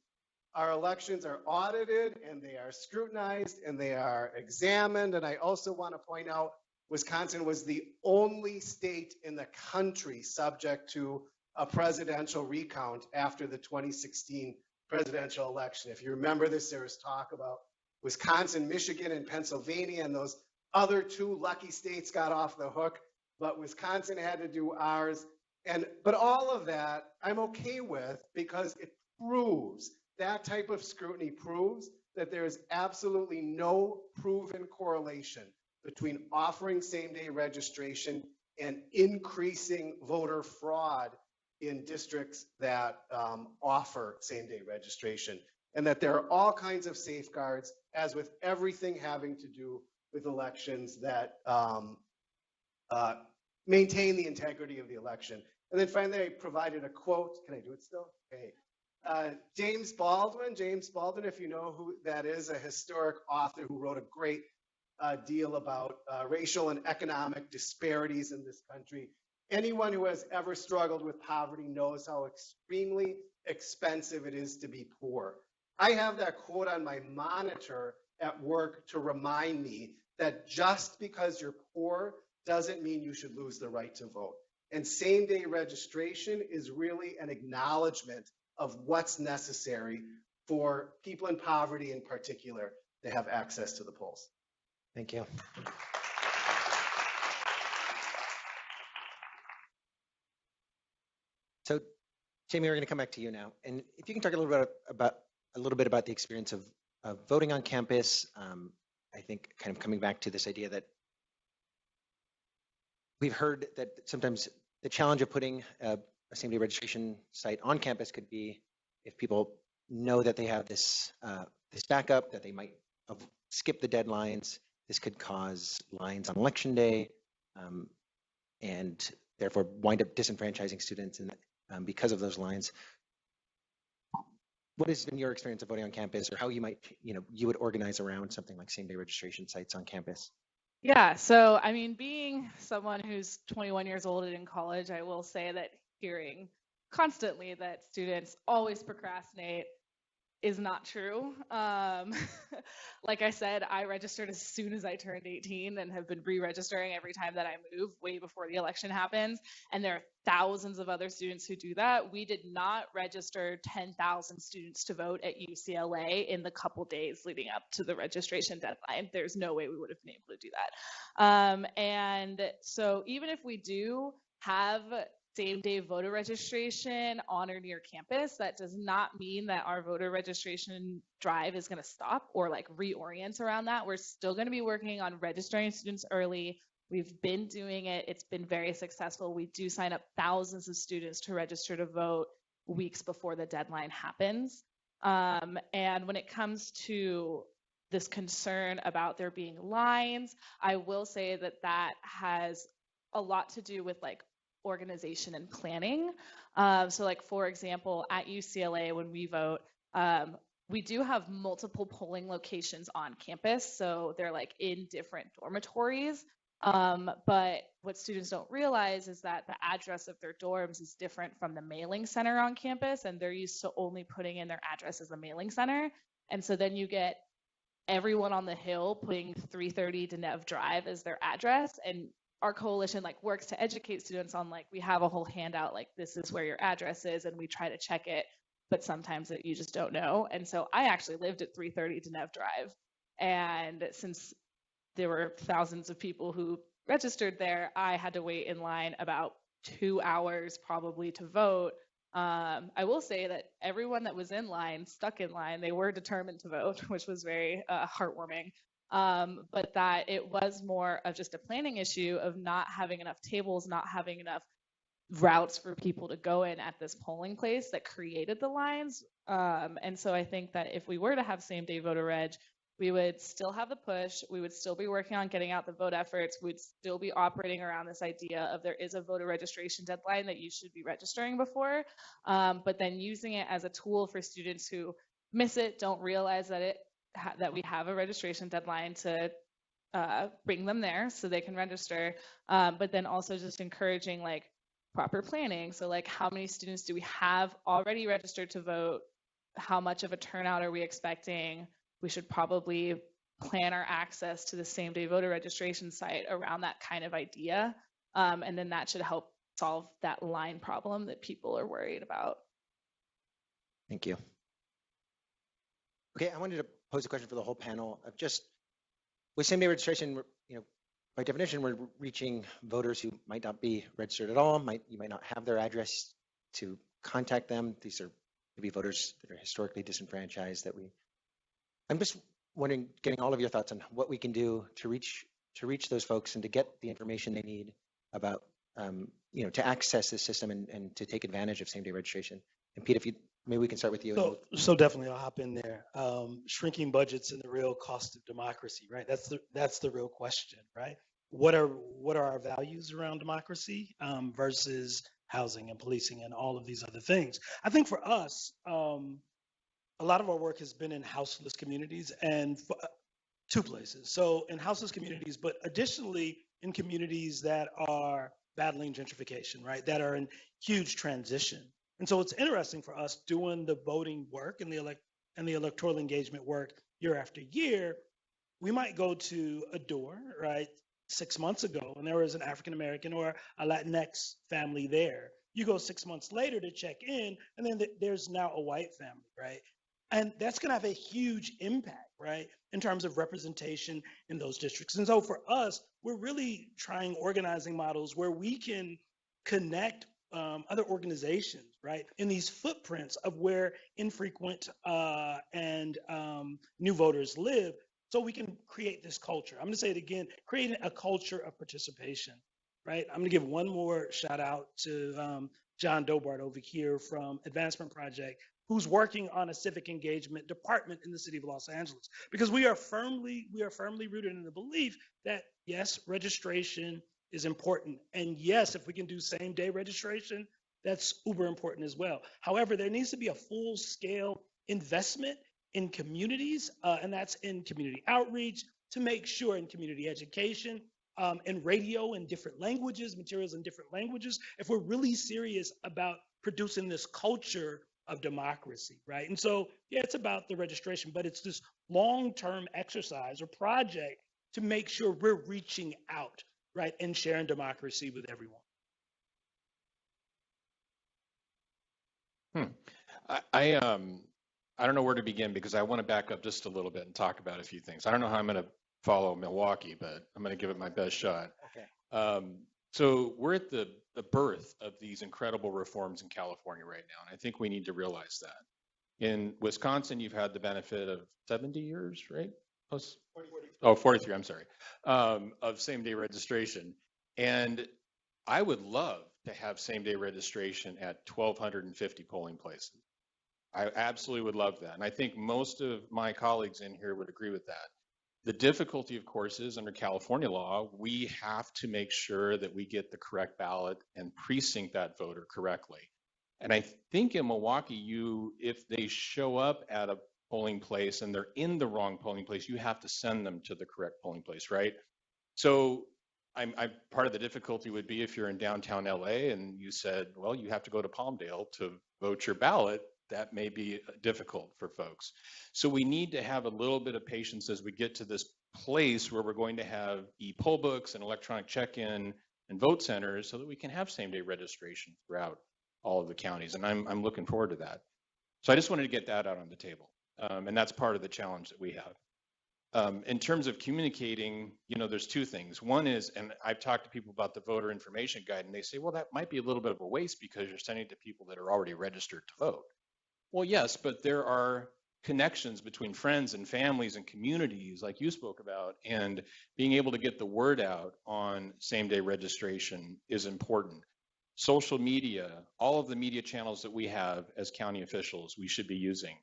our elections are audited and they are scrutinized and they are examined. And I also want to point out, Wisconsin was the only state in the country subject to a presidential recount after the 2016 presidential election. If you remember this, there was talk about Wisconsin, Michigan, and Pennsylvania, and those other two lucky states got off the hook, but Wisconsin had to do ours. But all of that I'm okay with, because it proves, that type of scrutiny proves that there is absolutely no proven correlation between offering same-day registration and increasing voter fraud in districts that offer same-day registration, and that there are all kinds of safeguards, as with everything having to do with elections, that maintain the integrity of the election. And then finally, I provided a quote. Can I do it still? Okay. James Baldwin, if you know who that is, a historic author who wrote a great deal about racial and economic disparities in this country. Anyone who has ever struggled with poverty knows how extremely expensive it is to be poor. I have that quote on my monitor at work to remind me that just because you're poor doesn't mean you should lose the right to vote. And same-day registration is really an acknowledgement of what's necessary for people in poverty in particular to have access to the polls. Thank you. So, Jamie, we're going to come back to you now, and if you can talk a little bit about the experience of voting on campus. I think kind of coming back to this idea that we've heard that sometimes the challenge of putting a same-day registration site on campus could be if people know that they have this backup, that they might skip the deadlines. This could cause lines on election day, and therefore wind up disenfranchising students because of those lines. What has been your experience of voting on campus, or how you might, you would organize around something like same-day registration sites on campus? Yeah, so I mean, being someone who's 21 years old and in college, I will say that hearing constantly that students always procrastinate is not true. Like I said, I registered as soon as I turned 18 and have been re-registering every time that I move, way before the election happens. And there are thousands of other students who do that. We did not register 10,000 students to vote at UCLA in the couple days leading up to the registration deadline. There's no way we would have been able to do that. And so even if we do have same-day voter registration on or near campus, that does not mean that our voter registration drive is going to stop or like reorient around that. We're still going to be working on registering students early. We've been doing it. It's been very successful. We do sign up thousands of students to register to vote weeks before the deadline happens. And when it comes to this concern about there being lines, I will say that that has a lot to do with like organization and planning. So like, for example, at UCLA, when we vote, we do have multiple polling locations on campus. So they're like in different dormitories. But what students don't realize is that the address of their dorms is different from the mailing center on campus, and they're used to only putting in their address as the mailing center. And so then you get everyone on the Hill putting 330 Denev Drive as their address, and our coalition like works to educate students on like, we have a whole handout, like this is where your address is, and we try to check it, but sometimes you just don't know. And so I actually lived at 330 Denev Drive, and since there were thousands of people who registered there, I had to wait in line about 2 hours probably to vote. I will say that everyone that was in line stuck in line. They were determined to vote, which was very heartwarming. But that it was more of just a planning issue of not having enough tables, not having enough routes for people to go in at this polling place that created the lines. And so I think that if we were to have same-day voter reg, we would still have the push. We would still be working on getting out the vote efforts. We'd still be operating around this idea of there is a voter registration deadline that you should be registering before, but then using it as a tool for students who miss it, don't realize that that we have a registration deadline to bring them there so they can register, but then also just encouraging like proper planning. So like how many students do we have already registered to vote? How much of a turnout are we expecting? We should probably plan our access to the same day voter registration site around that kind of idea. And then that should help solve that line problem that people are worried about. Thank you. Okay, I wanted to pose a question for the whole panel of just with same day registration, by definition, we're reaching voters who might not be registered at all, you might not have their address to contact them. These are maybe voters that are historically disenfranchised I'm just wondering, getting all of your thoughts on what we can do to reach those folks and to get the information they need about, to access this system and to take advantage of same-day registration. And Pete, maybe we can start with you. So definitely, I'll hop in there. Shrinking budgets and the real cost of democracy, right? That's the real question, right? What are our values around democracy versus housing and policing and all of these other things? I think for us, a lot of our work has been in houseless communities and two places. So in houseless communities, but additionally in communities that are battling gentrification, right? That are in huge transition. And so it's interesting for us doing the voting work and the electoral engagement work year after year. We might go to a door, right? 6 months ago, and there was an African American or a Latinx family there. You go 6 months later to check in, and then there's now a white family, right? And that's going to have a huge impact, right, in terms of representation in those districts. And so for us, we're really trying organizing models where we can connect other organizations, right, in these footprints of where infrequent and new voters live, so we can create this culture. I'm going to say it again, creating a culture of participation, right? I'm going to give one more shout out to John Dobart over here from Advancement Project, who's working on a civic engagement department in the city of Los Angeles, because we are firmly rooted in the belief that yes, registration is important, and yes, if we can do same day registration, that's uber important as well. However, there needs to be a full scale investment in communities, and that's in community outreach to make sure, in community education, and radio in different languages, materials in different languages, if we're really serious about producing this culture of democracy, right? And so, yeah, it's about the registration, but it's this long-term exercise or project to make sure we're reaching out, right, and sharing democracy with everyone. I don't know where to begin because I want to back up just a little bit and talk about a few things. I don't know how I'm going to follow Milwaukee, but I'm going to give it my best shot. Okay. So we're at the birth of these incredible reforms in California right now, and I think we need to realize that. In Wisconsin, you've had the benefit of 70 years, right? 43, I'm sorry, of same-day registration. And I would love to have same-day registration at 1,250 polling places. I absolutely would love that. And I think most of my colleagues in here would agree with that. The difficulty, of course, is under California law, we have to make sure that we get the correct ballot and precinct that voter correctly. And I think in Milwaukee, if they show up at a polling place and they're in the wrong polling place, you have to send them to the correct polling place, right? So I'm part of the difficulty would be if you're in downtown LA and you said, well, you have to go to Palmdale to vote your ballot. That may be difficult for folks. So we need to have a little bit of patience as we get to this place where we're going to have e-poll books and electronic check-in and vote centers so that we can have same-day registration throughout all of the counties. And I'm looking forward to that. So I just wanted to get that out on the table. And that's part of the challenge that we have. In terms of communicating, there's two things. One is, and I've talked to people about the voter information guide, and they say, well, that might be a little bit of a waste because you're sending it to people that are already registered to vote. Well, yes, but there are connections between friends and families and communities like you spoke about, and being able to get the word out on same-day registration is important. Social media, all of the media channels that we have as county officials, we should be using.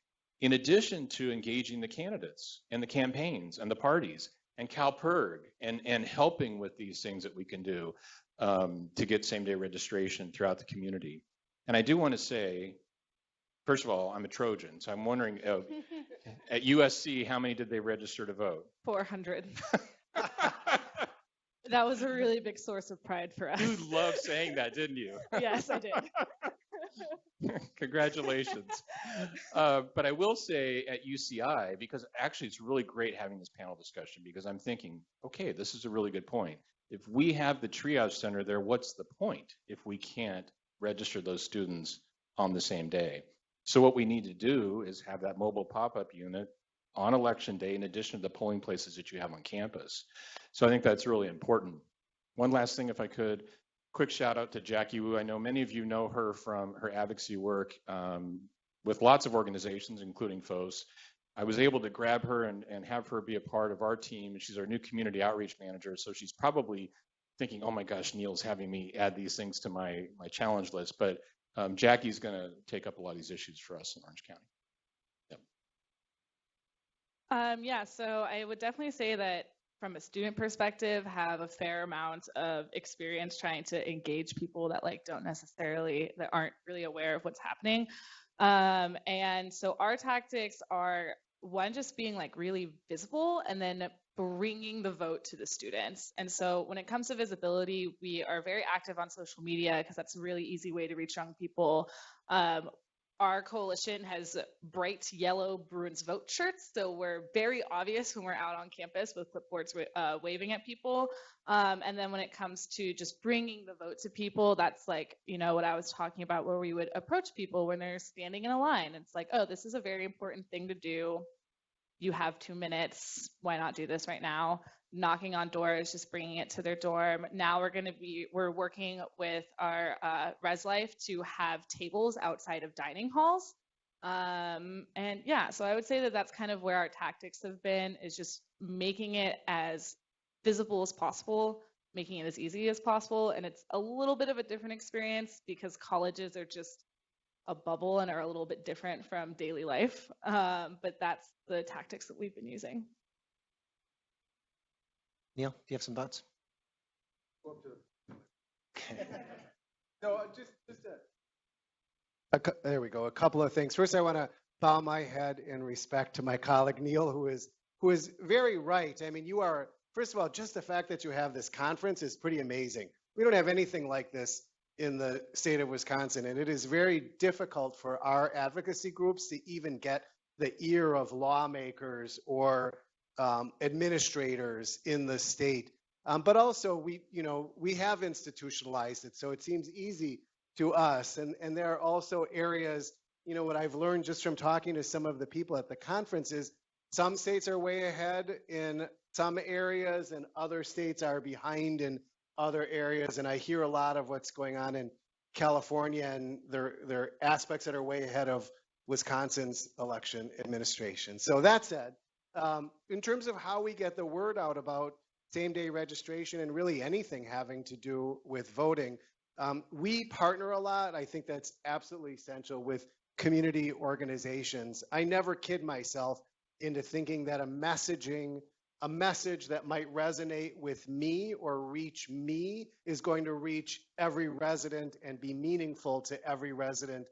in addition to engaging the candidates and the campaigns and the parties and CalPERG and helping with these things that we can do to get same-day registration throughout the community. And I do want to say, first of all, I'm a Trojan, so I'm wondering, at USC, how many did they register to vote? 400. That was a really big source of pride for us. You loved saying that, didn't you? Yes, I did. Congratulations. But I will say at UCI, because actually it's really great having this panel discussion, because I'm thinking, okay, this is a really good point. If we have the triage center there, what's the point if we can't register those students on the same day? So what we need to do is have that mobile pop-up unit on election day in addition to the polling places that you have on campus. So I think that's really important. One last thing, if I could, quick shout out to Jackie Wu. I know many of you know her from her advocacy work with lots of organizations, including FoCE. I was able to grab her and have her be a part of our team. She's our new community outreach manager. So she's probably thinking, oh my gosh, Neil's having me add these things to my challenge list. But Jackie's going to take up a lot of these issues for us in Orange County. Yeah, so I would definitely say that from a student perspective, have a fair amount of experience trying to engage people that that aren't really aware of what's happening. And so our tactics are one, just being like really visible, and then bringing the vote to the students. And so when it comes to visibility, we are very active on social media because that's a really easy way to reach young people. Our coalition has bright yellow Bruins vote shirts, so we're very obvious when we're out on campus with clipboards waving at people. And then when it comes to just bringing the vote to people, that's like, what I was talking about, where we would approach people when they're standing in a line. It's like, oh, this is a very important thing to do. You have 2 minutes. Why not do this right now? Knocking on doors, just bringing it to their dorm. Now we're working with our Res Life to have tables outside of dining halls. And yeah, so I would say that that's kind of where our tactics have been, is just making it as visible as possible, making it as easy as possible. And it's a little bit of a different experience because colleges are just a bubble and are a little bit different from daily life. But that's the tactics that we've been using. Neil, do you have some thoughts? Okay. No, there we go. A couple of things. First, I want to bow my head in respect to my colleague Neil, who is very right. I mean, first of all, just the fact that you have this conference is pretty amazing. We don't have anything like this in the state of Wisconsin, and it is very difficult for our advocacy groups to even get the ear of lawmakers or administrators in the state. But also we have institutionalized it, so it seems easy to us. And there are also areas, what I've learned just from talking to some of the people at the conference is some states are way ahead in some areas and other states are behind in other areas. And I hear a lot of what's going on in California, and there are aspects that are way ahead of Wisconsin's election administration. So that said, in terms of how we get the word out about same-day registration and really anything having to do with voting, we partner a lot. I think that's absolutely essential with community organizations. I never kid myself into thinking that a message that might resonate with me or reach me is going to reach every resident and be meaningful to every resident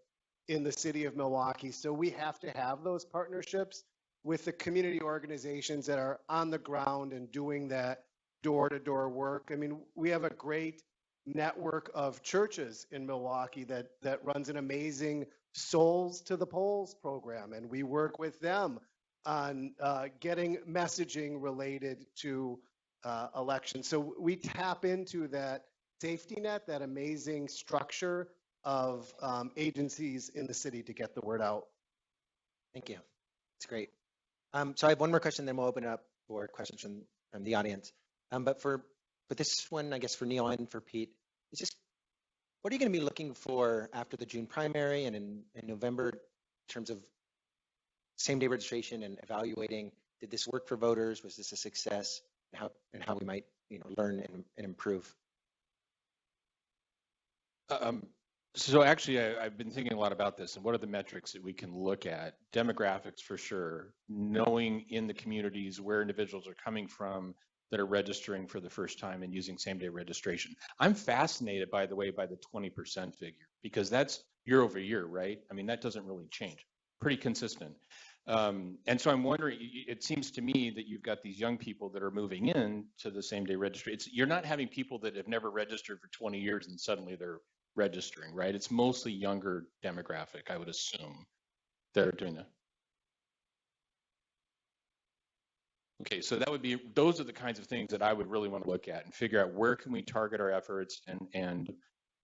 in the city of Milwaukee. So we have to have those partnerships with the community organizations that are on the ground and doing that door-to-door work. I mean, we have a great network of churches in Milwaukee that runs an amazing Souls to the Polls program, and we work with them on getting messaging related to elections. So we tap into that safety net, that amazing structure of agencies in the city to get the word out. Thank you. That's great. So I have one more question, then we'll open it up for questions from the audience. But this one, I guess for Neil and for Pete, it's just, what are you going to be looking for after the June primary and in November in terms of same-day registration and evaluating, did this work for voters? Was this a success? And how we might learn and improve? So actually, I've been thinking a lot about this and what are the metrics that we can look at? Demographics for sure, knowing in the communities where individuals are coming from that are registering for the first time and using same day registration. I'm fascinated, by the way, by the 20% figure, because that's year over year, right? I mean, that doesn't really change, pretty consistent. And so I'm wondering, it seems to me that you've got these young people that are moving in to the same day registry. You're not having people that have never registered for 20 years and suddenly they're registering, right? It's mostly younger demographic, I would assume, that are doing that. Okay, so those are the kinds of things that I would really want to look at and figure out where can we target our efforts and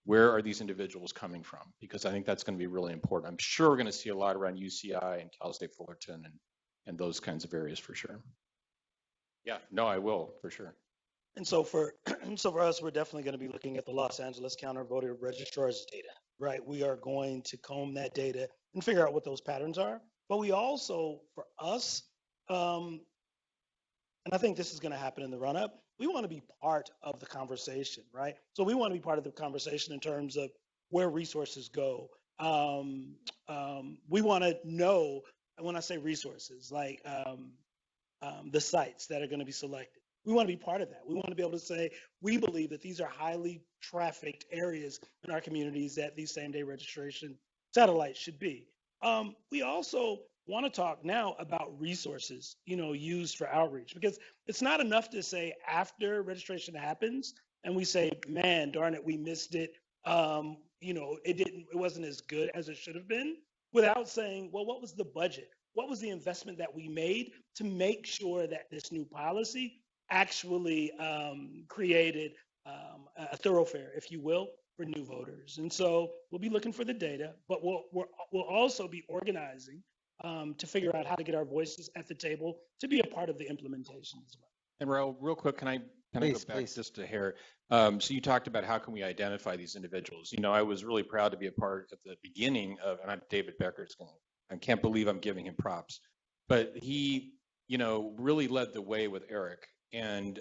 where are these individuals coming from? Because I think that's going to be really important. I'm sure we're going to see a lot around UCI and Cal State Fullerton and those kinds of areas for sure. Yeah, no, I will, for sure. And so for us, we're definitely going to be looking at the Los Angeles County voter registrars data, right? We are going to comb that data and figure out what those patterns are. But we also, for us, and I think this is going to happen in the run-up, we want to be part of the conversation, right? So we want to be part of the conversation in terms of where resources go. We want to know, and when I say resources, like the sites that are going to be selected. We want to be part of that. We want to be able to say, we believe that these are highly trafficked areas in our communities that these same-day registration satellites should be. We also want to talk now about resources, used for outreach, because it's not enough to say after registration happens and we say, man, darn it, we missed it. It wasn't as good as it should have been, without saying, well, what was the budget? What was the investment that we made to make sure that this new policy actually created a thoroughfare, if you will, for new voters? And so we'll be looking for the data, but we'll also be organizing to figure out how to get our voices at the table to be a part of the implementation as well. And Raul, real quick, can I Please, go back please. just a hair? So you talked about how can we identify these individuals. I was really proud to be a part at the beginning of, and I'm David Becker's going. I can't believe I'm giving him props, but he, really led the way with Eric. And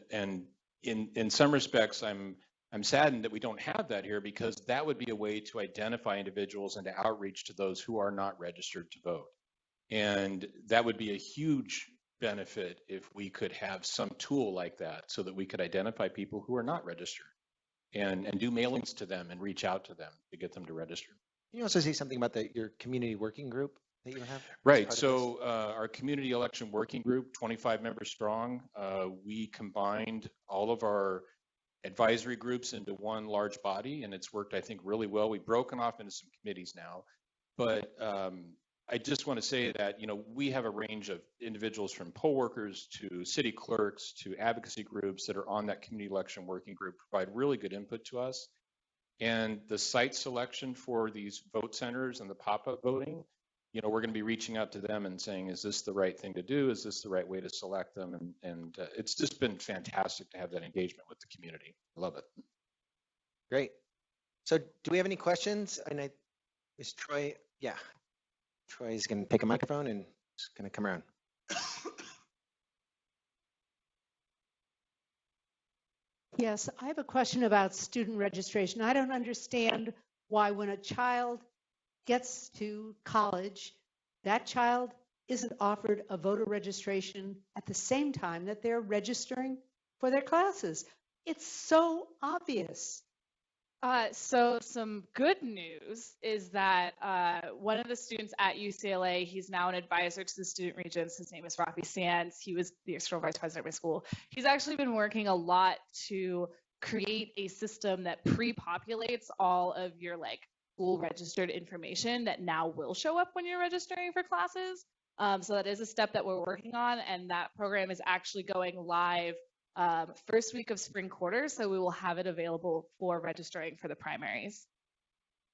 in some respects, I'm saddened that we don't have that here, because that would be a way to identify individuals and to outreach to those who are not registered to vote. And that would be a huge benefit if we could have some tool like that so that we could identify people who are not registered and do mailings to them and reach out to them to get them to register. Can you also say something about your community working group that you have? Right. So our community election working group, 25 members strong, we combined all of our advisory groups into one large body, and it's worked, I think, really well. We've broken off into some committees now, but I just want to say that, we have a range of individuals from poll workers to city clerks to advocacy groups that are on that community election working group, provide really good input to us. And the site selection for these vote centers and the pop-up voting, we're going to be reaching out to them and saying, is this the right thing to do? Is this the right way to select them? And it's just been fantastic to have that engagement with the community. I love it. Great. So do we have any questions? And is Troy? Yeah. Troy's going to take a microphone and it's going to come around. Yes, I have a question about student registration. I don't understand why when a child gets to college, that child isn't offered a voter registration at the same time that they're registering for their classes. It's so obvious. So some good news is that one of the students at UCLA, he's now an advisor to the student regents. His name is Rafi Sands. He was the external vice president of my school. He's actually been working a lot to create a system that pre-populates all of your school registered information that now will show up when you're registering for classes. So that is a step that we're working on, and that program is actually going live first week of spring quarter, so we will have it available for registering for the primaries.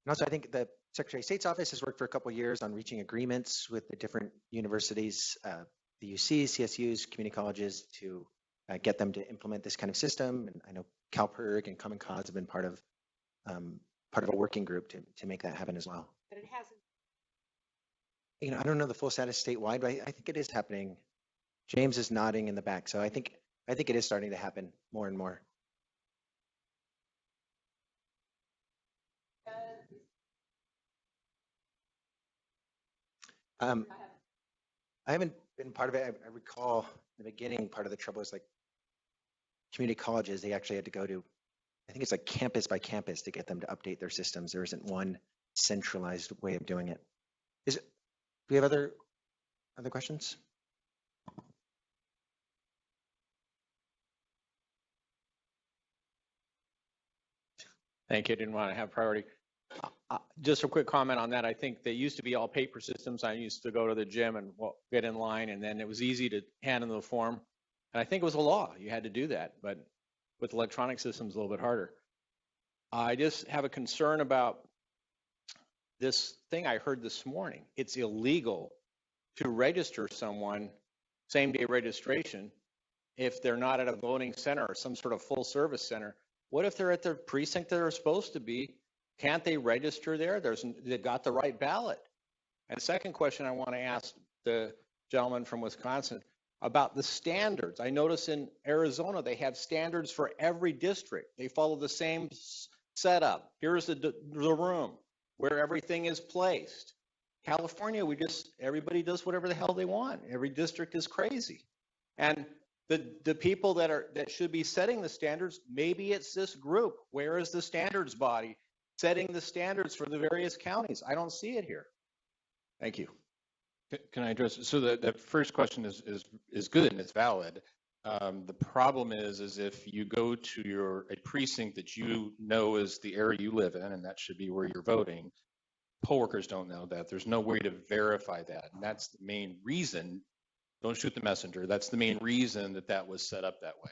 And also, I think the Secretary of State's office has worked for a couple of years on reaching agreements with the different universities, the UCs, CSUs, community colleges, to get them to implement this kind of system. And I know CalPIRG and Common Cause have been part of a working group to make that happen as well. But it hasn't. I don't know the full status statewide, but I think it is happening. James is nodding in the back, so I think it is starting to happen more and more. Um, I haven't been part of it. I recall in the beginning, part of the trouble is like community colleges, they actually had to go to, I think it's like campus by campus to get them to update their systems. There isn't one centralized way of doing it. Do we have other questions? Thank you. I didn't want to have priority. Just a quick comment on that. I think they used to be all paper systems. I used to go to the gym and get in line, and then it was easy to hand in the form. And I think it was a law. You had to do that. But with electronic systems, a little bit harder. I just have a concern about this thing I heard this morning. It's illegal to register someone same-day registration if they're not at a voting center or some sort of full-service center. What if they're at the precinct that they're supposed to be? Can't they register there? They've got the right ballot. And second question I want to ask the gentleman from Wisconsin about the standards. I notice in Arizona, they have standards for every district. They follow the same setup. Here's the room where everything is placed. California, everybody does whatever the hell they want. Every district is crazy. And the people that should be setting the standards, maybe it's this group. Where is the standards body setting the standards for the various counties? I don't see it here. Thank you. Can I address? So the first question is good and it's valid. The problem is if you go to a precinct that you know is the area you live in, and that should be where you're voting, poll workers don't know that. There's no way to verify that. And that's the main reason. Don't shoot the messenger. That's the main reason that was set up that way.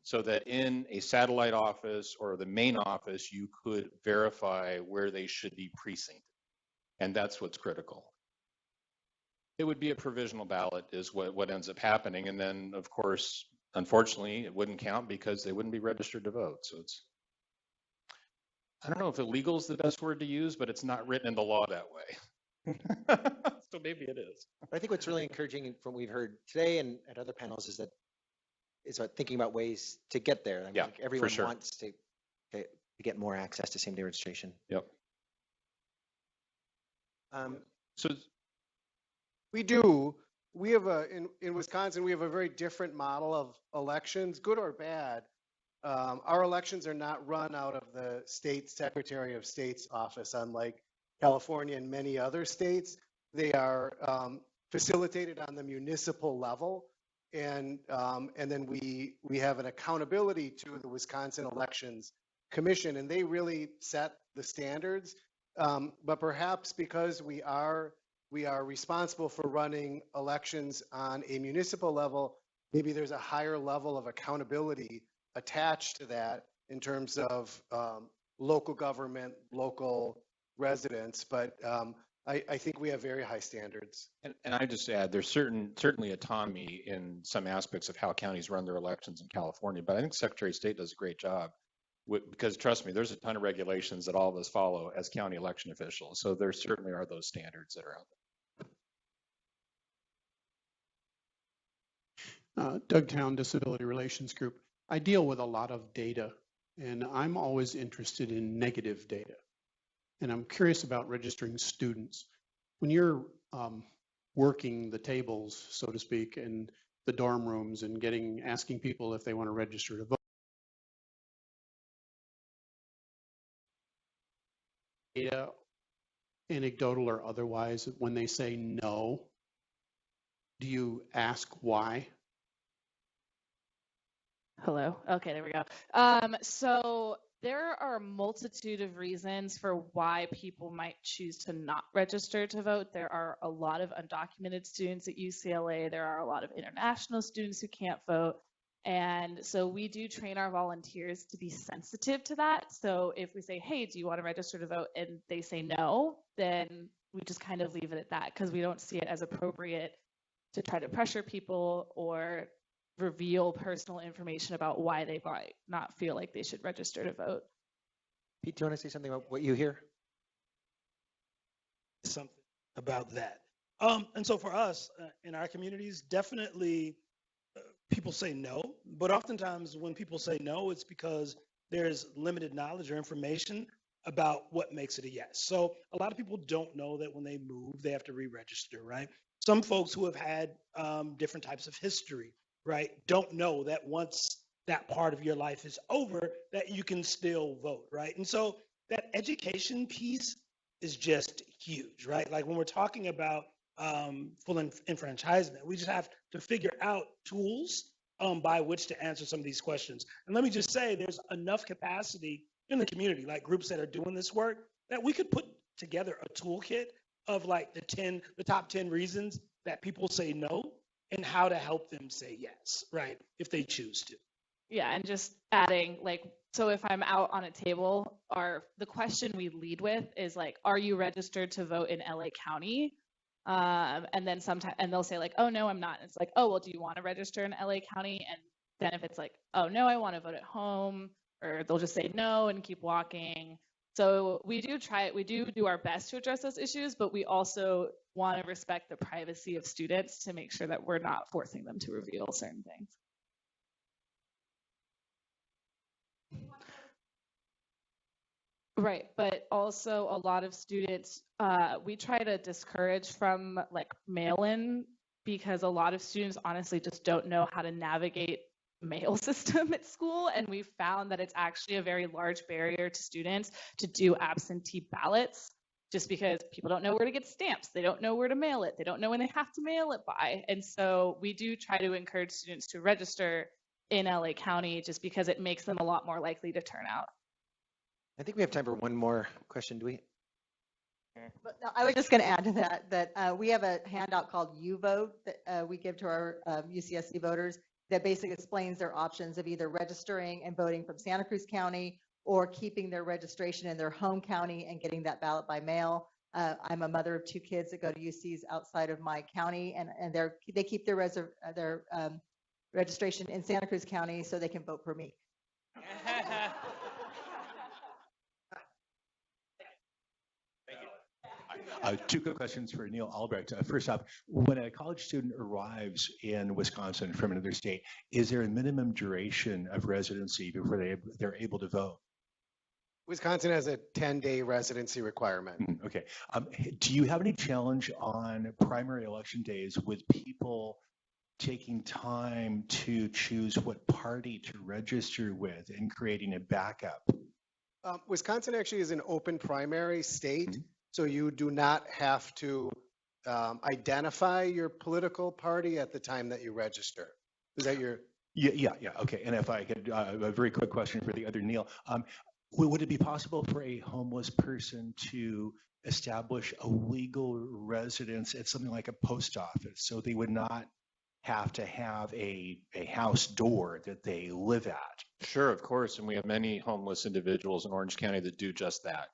So that in a satellite office or the main office, you could verify where they should be precincted. And that's what's critical. It would be a provisional ballot is what ends up happening. And then, of course, unfortunately, it wouldn't count because they wouldn't be registered to vote. So I don't know if illegal is the best word to use, but it's not written in the law that way. So maybe it is. I think what's really encouraging from what we've heard today and at other panels is about thinking about ways to get there. I mean, like everyone wants to get more access to same-day registration. Yep. So we do. We have in Wisconsin, we have a very different model of elections, good or bad. Our elections are not run out of the state Secretary of State's office, unlike California and many other states. They are facilitated on the municipal level, and then we have an accountability to the Wisconsin Elections Commission, and they really set the standards. But perhaps because we are responsible for running elections on a municipal level, maybe there's a higher level of accountability attached to that in terms of local government, local residents. But I think we have very high standards. And I just add, there's certainly autonomy in some aspects of how counties run their elections in California, but I think Secretary of State does a great job because trust me, there's a ton of regulations that all of us follow as county election officials. So there certainly are those standards that are out there. Dougtown Disability Relations Group. I deal with a lot of data, and I'm always interested in negative data. And I'm curious about registering students. When you're working the tables, so to speak, in the dorm rooms and asking people if they want to register to vote, data, anecdotal or otherwise, when they say no, do you ask why? Hello. Okay, there we go. So there are a multitude of reasons for why people might choose to not register to vote. There are a lot of undocumented students at UCLA. There are a lot of international students who can't vote. And so we do train our volunteers to be sensitive to that. So if we say, hey, do you want to register to vote? And they say no, then we just kind of leave it at that because we don't see it as appropriate to try to pressure people or reveal personal information about why they might not feel like they should register to vote. Pete, do you want to say something about what you hear? Something about that. And so for us in our communities, definitely people say no, but oftentimes when people say no, it's because there's limited knowledge or information about what makes it a yes. So a lot of people don't know that when they move, they have to re-register, right? Some folks who have had different types of history, right, don't know that once that part of your life is over, that you can still vote, right? And so that education piece is just huge, right? Like when we're talking about full enfranchisement, we just have to figure out tools by which to answer some of these questions. And let me just say, there's enough capacity in the community, like groups that are doing this work, that we could put together a toolkit of like the top 10 reasons that people say no and how to help them say yes, right? If they choose to. Yeah, and just adding like, so if I'm out on a table, the question we lead with is like, are you registered to vote in LA County? And then sometimes, and they'll say like, oh no, I'm not. And it's like, oh, well, do you want to register in LA County? And then if it's like, oh no, I want to vote at home, or they'll just say no and keep walking. So we do do our best to address those issues, but we also want to respect the privacy of students to make sure that we're not forcing them to reveal certain things. Right, but also a lot of students, we try to discourage from like mail-in because a lot of students honestly just don't know how to navigate the mail system at school, and we found that it's actually a very large barrier to students to do absentee ballots just because people don't know where to get stamps, they don't know where to mail it, they don't know when they have to mail it by, and so we do try to encourage students to register in LA County just because it makes them a lot more likely to turn out. I think we have time for one more question. Do we? But no, I was just going to add to that we have a handout called U Vote that we give to our UCSC voters that basically explains their options of either registering and voting from Santa Cruz County or keeping their registration in their home county and getting that ballot by mail. I'm a mother of 2 kids that go to UCs outside of my county, and they keep their registration in Santa Cruz County so they can vote for me. Two quick questions for Neil Albrecht. First off, when a college student arrives in Wisconsin from another state, is there a minimum duration of residency before they're able to vote? Wisconsin has a 10-day residency requirement. Okay. Do you have any challenge on primary election days with people taking time to choose what party to register with and creating a backup? Wisconsin actually is an open primary state, so you do not have to identify your political party at the time that you register. Is that your? Yeah. Okay. And if I could, a very quick question for the other Neil. Would it be possible for a homeless person to establish a legal residence at something like a post office so they would not have to have a house door that they live at? Sure, of course. And we have many homeless individuals in Orange County that do just that.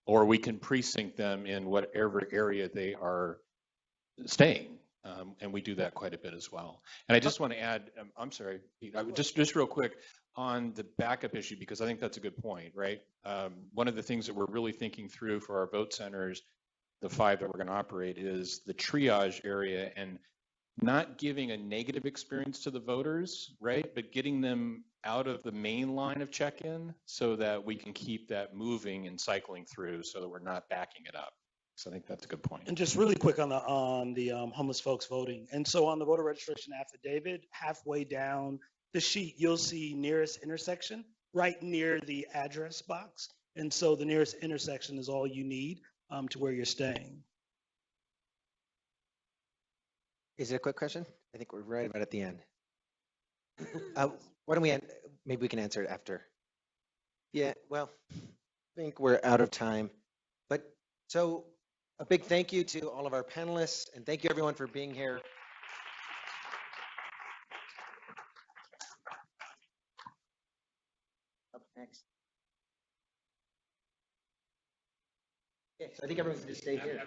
Or we can precinct them in whatever area they are staying. And we do that quite a bit as well. And I just want to add, I'm sorry, just real quick on the backup issue, because I think that's a good point, right? One of the things that we're really thinking through for our vote centers, the 5 that we're going to operate, is the triage area and not giving a negative experience to the voters, right? But getting them out of the main line of check-in so that we can keep that moving and cycling through so that we're not backing it up. So I think that's a good point. And just really quick on the homeless folks voting. And so on the voter registration affidavit, halfway down the sheet, you'll see nearest intersection right near the address box. And so the nearest intersection is all you need to where you're staying. Is it a quick question? I think we're right about at the end. Why don't we end? Maybe we can answer it after. Yeah, well, I think we're out of time. But so a big thank you to all of our panelists, and thank you everyone for being here. Up next. Okay, so I think everyone can just stay here.